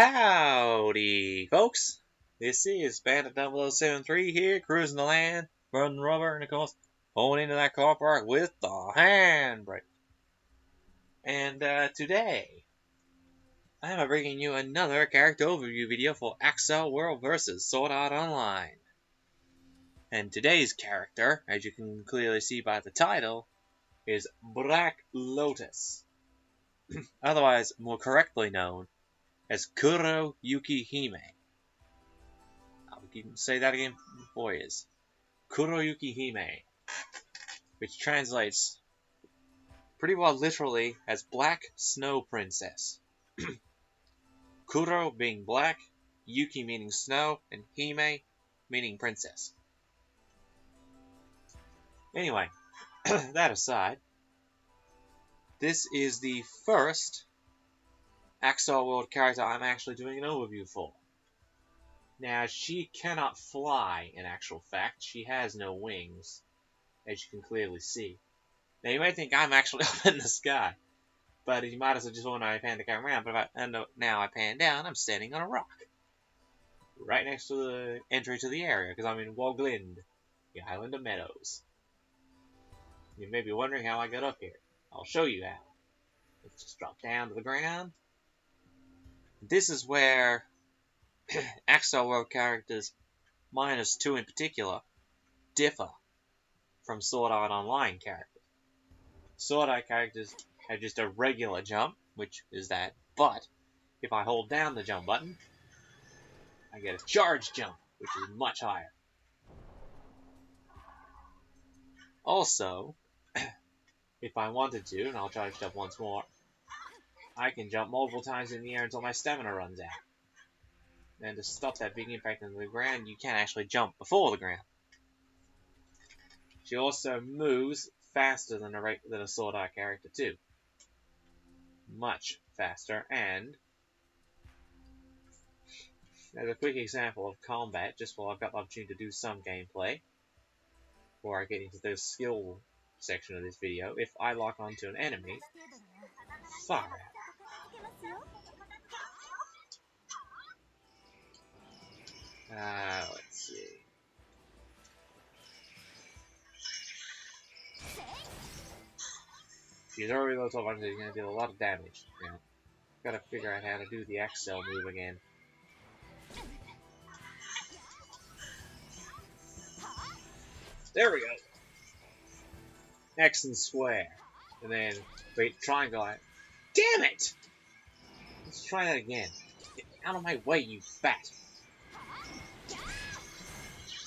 Howdy, folks! This is Bandit 0073 here, cruising the land, running rubber, and of course, pulling into that car park with the handbrake. And today, I'm bringing you another character overview video for Accel World vs. Sword Art Online. And today's character, as you can clearly see by the title, is Black Lotus, otherwise more correctly known as Kuroyukihime. I'll say that again for you. Kuroyukihime, which translates pretty well literally as Black Snow Princess. Kuro being black, Yuki meaning snow, and Hime meaning princess. Anyway, that aside, this is the first Accel World character I'm actually doing an overview for. Now, she cannot fly, in actual fact. She has no wings, as you can clearly see. Now, you might think I'm actually up in the sky, but you might as well just wonder I pan the camera around. But now I pan down, I'm standing on a rock, right next to the entry to the area, because I'm in Woglind, the Island of Meadows. You may be wondering how I got up here. I'll show you how. Let's just drop down to the ground. This is where Accel World characters, -2 in particular, differ from Sword Art Online characters. Sword Art characters have just a regular jump, which is that, but if I hold down the jump button, I get a charge jump, which is much higher. Also, if I wanted to, and I'll charge it up once more, I can jump multiple times in the air until my stamina runs out. And to stop that big impact on the ground, you can actually jump before the ground. She also moves faster than a Sword Art character too. Much faster, and as a quick example of combat, just while I've got the opportunity to do some gameplay, before I get into the skill section of this video, if I lock onto an enemy, fire out. Let's see. She's already low top, she's going to deal a lot of damage. Now, gotta figure out how to do the Accel move again. There we go! X and square. And then, wait, triangle. Damn it! Let's try that again. Get out of my way, you fat!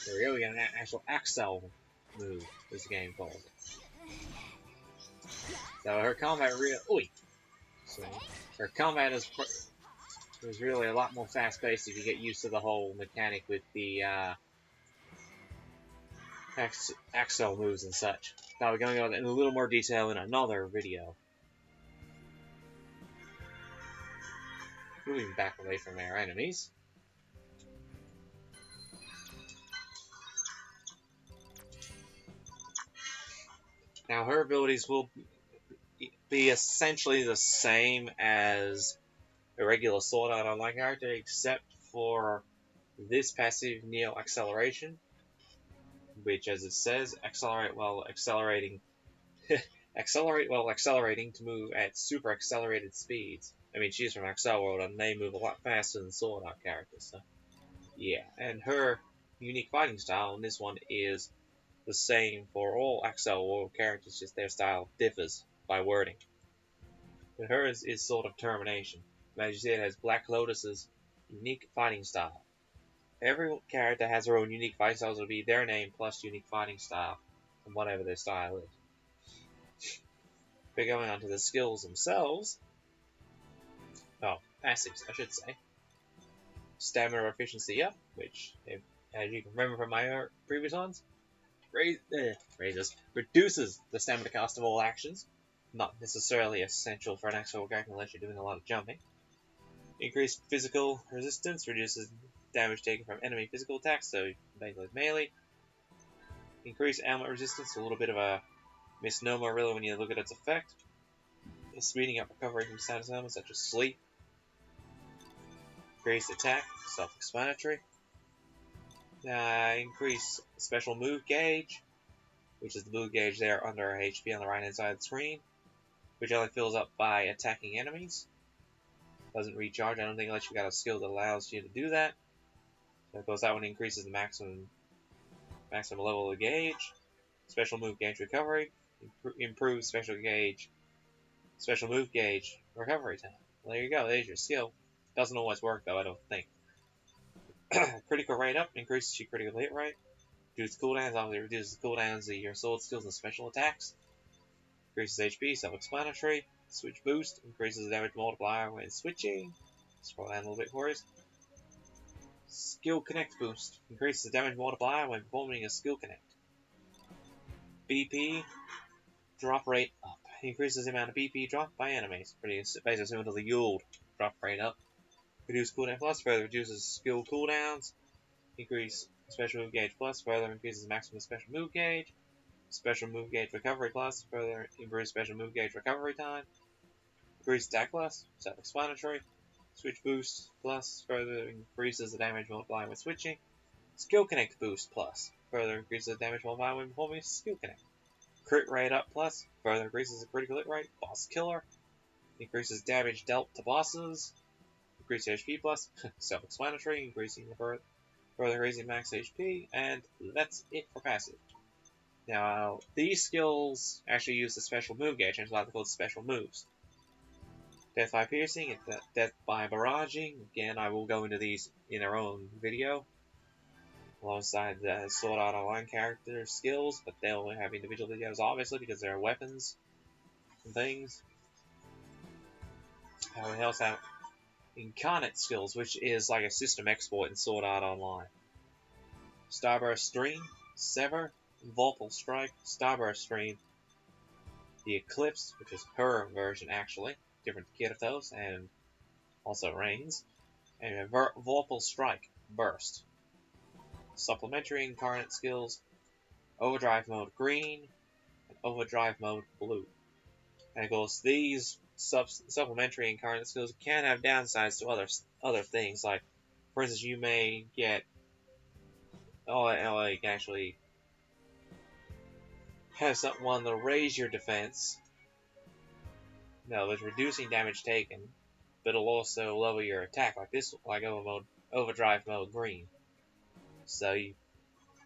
There we go, we got an actual Accel move, this game called. So her combat her combat is really a lot more fast-paced if you get used to the whole mechanic with the Accel moves and such. Now we're going to go into a little more detail in another video. Moving back away from our enemies. Now her abilities will be essentially the same as a regular Sword Art Online character, except for this passive Neo Acceleration, which, as it says, accelerate while accelerating to move at super accelerated speeds. I mean, she's from Accel World, and they move a lot faster than Sword Art characters, so yeah. And her unique fighting style in this one is the same for all Accel World characters, just their style differs by wording. But hers is sort of termination. As you see, it has Black Lotus's unique fighting style. Every character has their own unique fighting style, so it'll be their name plus unique fighting style, and whatever their style is. But going on to the skills themselves, passives, I should say. Stamina efficiency up, which, as you can remember from my previous ones, reduces the stamina cost of all actions. Not necessarily essential for an actual character unless you're doing a lot of jumping. Increased physical resistance reduces damage taken from enemy physical attacks, so basically melee. Increased ailment resistance, a little bit of a misnomer really when you look at its effect. Speeding up recovery from status ailments such as sleep. Increase attack, self-explanatory. Increase special move gauge, which is the blue gauge there under HP on the right hand side of the screen, which only fills up by attacking enemies. Doesn't recharge, I don't think, unless you got a skill that allows you to do that. So of course that one increases the maximum level of the gauge. Special move gauge recovery, improves special move gauge recovery time. Well, there you go, there's your skill. Doesn't always work though, I don't think. Critical rate up, increases your critical hit rate. Reduces cooldowns, obviously reduces the cooldowns of your sword skills and special attacks. Increases HP, self-explanatory. Switch boost, increases the damage multiplier when switching. Scroll down a little bit for us. Skill connect boost, increases the damage multiplier when performing a skill connect. BP, drop rate up, increases the amount of BP dropped by enemies. Pretty basically similar to the yield drop rate up. Reduce cooldown plus, further reduces skill cooldowns. Increase special move gauge plus, further increases maximum special move gauge. Special move gauge recovery plus, further improves special move gauge recovery time. Increase attack plus, self-explanatory. Switch boost plus, further increases the damage multiplier when switching. Skill connect boost plus, further increases the damage multiplier when performing skill connect. Crit rate up plus, further increases the critical hit rate. Boss killer. Increases damage dealt to bosses. Increase HP plus, self-explanatory, increasing the further raising max HP, and that's it for passive. Now, these skills actually use the special move gauge, and it's why they're called special moves. Death by piercing and death by barraging. Again, I will go into these in their own video, alongside the Sword Art Online character skills, but they'll have individual videos, obviously, because they're weapons and things. We also have Incarnate skills, which is like a system exploit in Sword Art Online. Starburst Stream, Sever, Vorpal Strike, Starburst Stream, the Eclipse, which is her version actually, different to Kirito's and also Rain's, and Vorpal Strike, Burst. Supplementary Incarnate skills, Overdrive Mode Green, and Overdrive Mode Blue. And of course, these supplementary Incarnate skills can have downsides to other things, like, for instance, you may get actually have someone that'll raise your defense. No, it's reducing damage taken, but it'll also lower your attack, like Overdrive Mode Green. So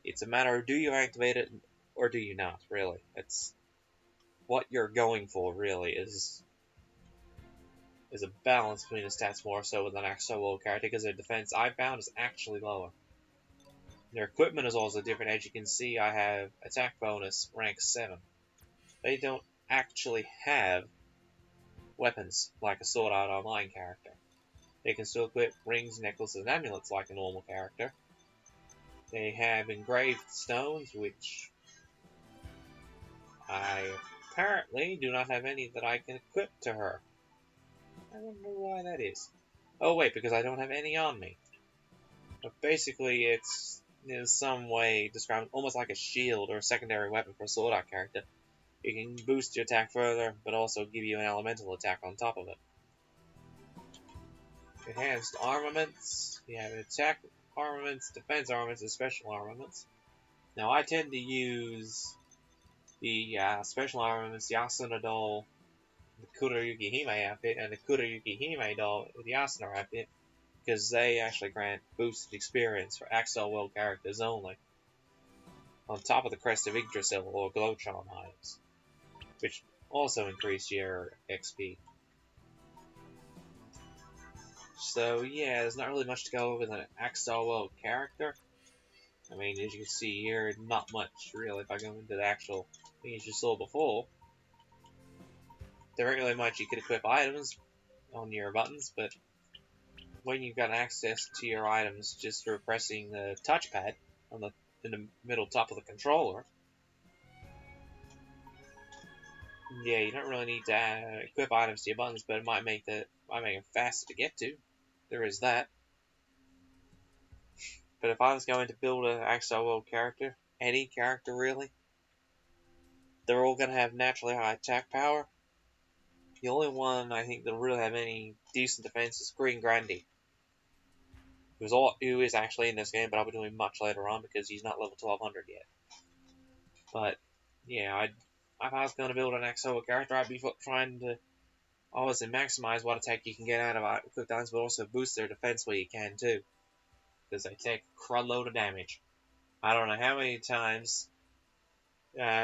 it's a matter of, do you activate it or do you not? Really, it's what you're going for. Really, is a balance between the stats more so with an Accel character, because their defense, I found, is actually lower. Their equipment is also different. As you can see, I have attack bonus rank 7. They don't actually have weapons like a Sword Art Online character. They can still equip rings, necklaces, and amulets like a normal character. They have engraved stones, which I apparently do not have any that I can equip to her. I wonder why that is. Oh wait, because I don't have any on me. But basically, it's in some way described almost like a shield or a secondary weapon for a Sword Art character. It can boost your attack further, but also give you an elemental attack on top of it. Enhanced armaments. You have attack armaments, defense armaments, and special armaments. Now, I tend to use the special armaments, the Asuna doll, the Kuroyukihime outfit, and the Kuroyukihime doll, the Asuna outfit, because they actually grant boosted experience for Accel World characters only, on top of the Crest of Yggdrasil or Glow Charm items, which also increase your XP. So yeah, there's not really much to go over with an Accel World character. I mean, as you can see here, not much really. If I go into the actual things you saw before, there ain't really much. You could equip items on your buttons, but when you've got access to your items just through pressing the touchpad in the middle top of the controller, yeah, you don't really need to equip items to your buttons, but it might make them faster to get to. There is that. But if I was going to build an Accel World character, any character really, they're all going to have naturally high attack power. The only one I think that'll really have any decent defense is Green Grandy. who is actually in this game, but I'll be doing much later on because he's not level 1200 yet. But yeah, if I was going to build an Accel character, I'd be trying to obviously maximize what attack you can get out of quick downs, but also boost their defense where you can too, because they take a crud load of damage. I don't know how many times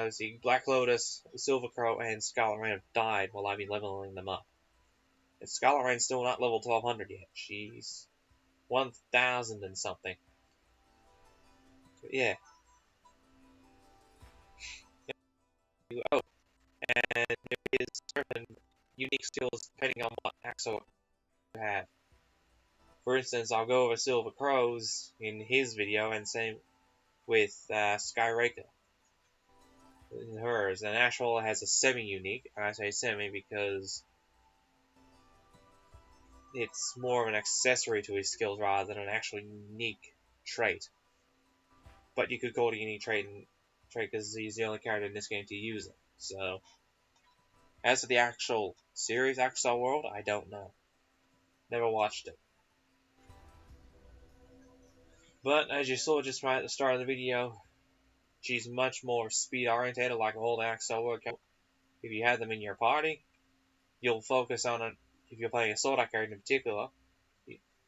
see Black Lotus, Silver Crow, and Scarlet Rain have died while I've been leveling them up. And Scarlet Rain's still not level 1200 yet. She's 1000 and something. But yeah. Oh, and there is certain unique skills depending on what Accel you have. For instance, I'll go over Silver Crows in his video, and same with Skyraker in hers. And Ashwell has a semi-unique. I say semi because it's more of an accessory to his skills rather than an actual unique trait. But you could call it a unique trait because he's the only character in this game to use it. So, as for the actual series Accel World, I don't know. Never watched it. But as you saw just right at the start of the video, she's much more speed orientated like a whole Accel World. If you have them in your party, you'll focus on it. If you're playing a sword character in particular,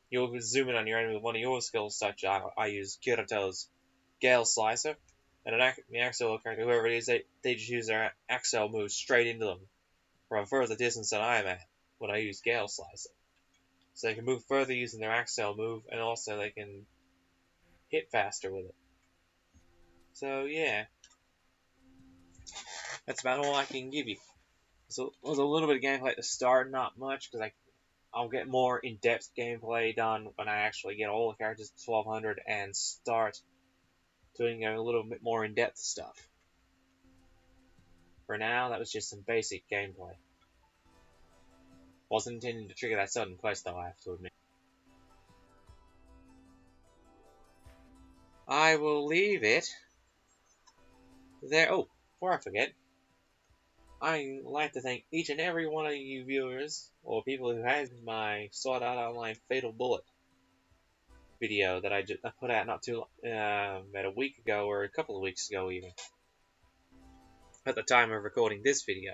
you'll zoom in on your enemy with one of your skills, such as I use Kirito's Gale Slicer, and the Accel character, whoever it is, they just use their Accel move straight into them from a further distance than I am at when I use Gale Slicer. So they can move further using their Accel move, and also they can hit faster with it. So yeah, that's about all I can give you. So it was a little bit of gameplay at the start, not much, because I'll get more in-depth gameplay done when I actually get all the characters to 1200 and start doing a little bit more in-depth stuff. For now, that was just some basic gameplay. Wasn't intending to trigger that sudden quest though, I have to admit. I will leave it there. Oh, before I forget, I'd like to thank each and every one of you viewers, or people who had my Sword Art Online Fatal Bullet video that I put out not too about a week ago, or a couple of weeks ago even, at the time of recording this video.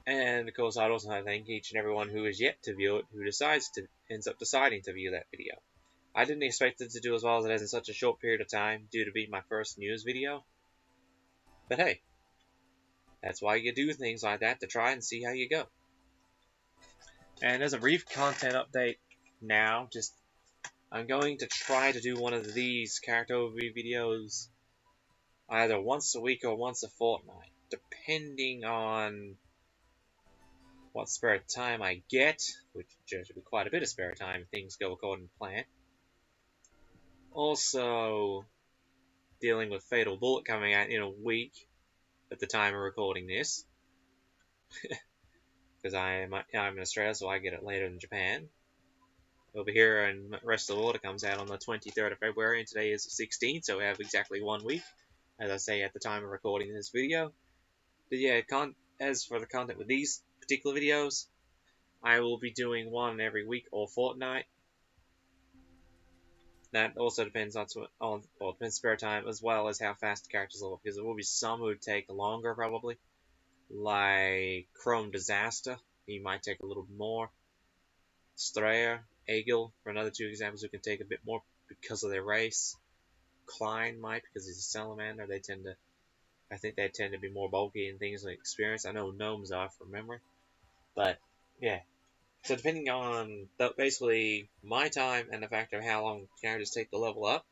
And of course, I'd also like to thank each and everyone who is yet to view it, who ends up deciding to view that video. I didn't expect it to do as well as it has in such a short period of time, due to being my first news video. But hey, that's why you do things like that, to try and see how you go. And as a brief content update now, I'm going to try to do one of these character overview videos either once a week or once a fortnight, depending on what spare time I get, which should be quite a bit of spare time if things go according to plan. Also, dealing with Fatal Bullet coming out in a week at the time of recording this, because I'm in Australia, so I get it later in Japan. Over here, and the rest of the world, it comes out on the 23rd of February, and today is the 16th, so we have exactly 1 week, as I say at the time of recording this video. But yeah, as for the content with these particular videos, I will be doing one every week or fortnight. That also depends on depends spare time, as well as how fast the characters level up, because there will be some who take longer probably, like Chrome Disaster. He might take a little more. Strayer, Egil, for another two examples, who can take a bit more because of their race. Klein might, because he's a salamander. I think they tend to be more bulky and things like experience. I know gnomes are from memory, but yeah. So depending on basically my time and the factor of how long characters take to level up,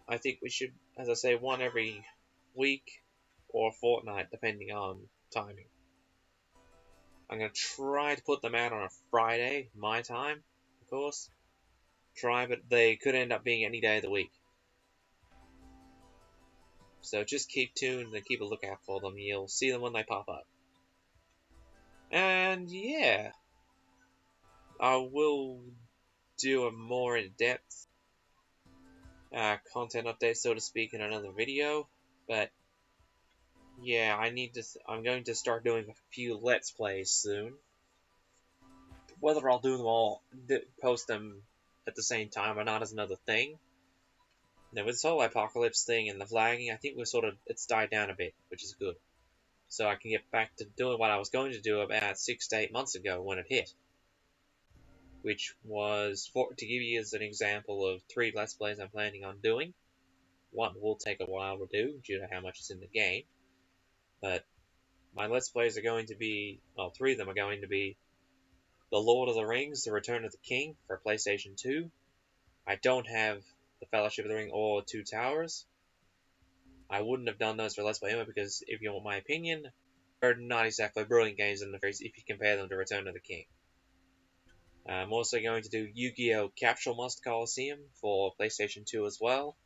I think we should, as I say, one every week or fortnight, depending on timing. I'm going to try to put them out on a Friday, my time, of course. But they could end up being any day of the week. So just keep tuned and keep a lookout for them. You'll see them when they pop up. And yeah, I will do a more in-depth content update, so to speak, in another video. But yeah, I'm going to start doing a few Let's Plays soon. Whether I'll do them all, post them at the same time or not is another thing. Now with this whole apocalypse thing and the flagging, I think it's died down a bit, which is good. So I can get back to doing what I was going to do about 6 to 8 months ago when it hit. Which was, to give you as an example of 3 Let's Plays I'm planning on doing. One will take a while to do, due to how much is in the game. But my Let's Plays are going to be, well, 3 of them are going to be The Lord of the Rings, The Return of the King for PlayStation 2. I don't have The Fellowship of the Ring or Two Towers. I wouldn't have done those for Let's Play anyway, because if you want my opinion, they're not exactly brilliant games in the phrase if you compare them to Return of the King. I'm also going to do Yu-Gi-Oh! Capsule Monster Coliseum for PlayStation 2 as well.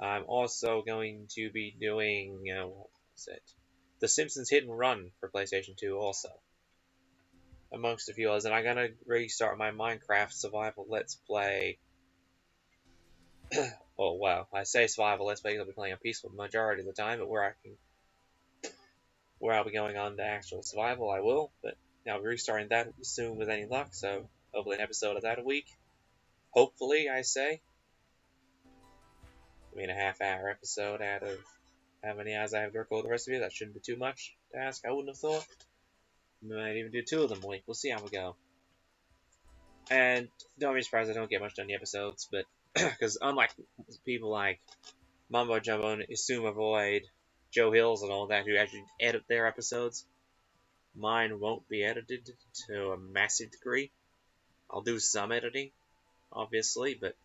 I'm also going to be doing, what was it? The Simpsons Hit and Run for PlayStation 2 also. Amongst a few others, and I'm going to restart my Minecraft Survival Let's Play. Oh wow, I say Survival Let's Play because I'll be playing on peaceful the majority of the time, but where I'll be going on to actual survival, I will, but I'll be restarting that soon with any luck, so hopefully an episode of that a week. Hopefully, I say. I mean, a half-hour episode out of how many hours I have to record the rest of you. That shouldn't be too much to ask, I wouldn't have thought. Might even do 2 of them a week. We'll see how we go. And don't be surprised I don't get much done in the episodes, but because unlike people like Mumbo Jumbo and Isuma Void, Joe Hills and all that who actually edit their episodes, mine won't be edited to a massive degree. I'll do some editing, obviously, but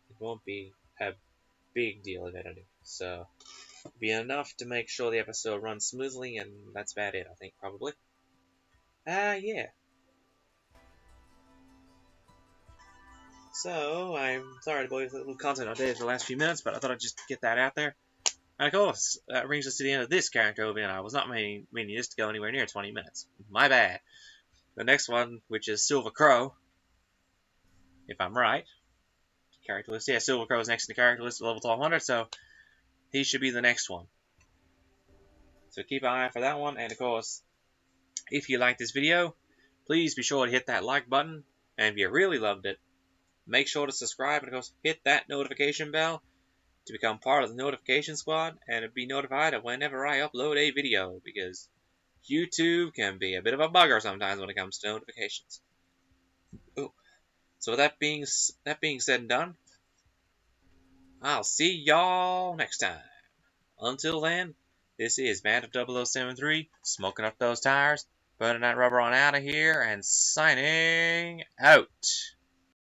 it won't be a big deal of editing. So, it'll be enough to make sure the episode runs smoothly, and that's about it, I think, probably. Yeah. So, I'm sorry to bore you with a little content I did for the last few minutes, but I thought I'd just get that out there. And of course, that brings us to the end of this character overview, and I was not meaning this to go anywhere near 20 minutes. My bad. The next one, which is Silver Crow, if I'm right. Character list. Yeah, Silver Crow is next in the character list at level 1200, so he should be the next one. So keep an eye out for that one, and of course, if you liked this video, please be sure to hit that like button, and if you really loved it, make sure to subscribe, and of course, hit that notification bell to become part of the notification squad, and be notified of whenever I upload a video, because YouTube can be a bit of a bugger sometimes when it comes to notifications. Ooh. So with that being said and done, I'll see y'all next time. Until then, this is Man of 0073, smoking up those tires, burning that rubber on out of here, and signing out.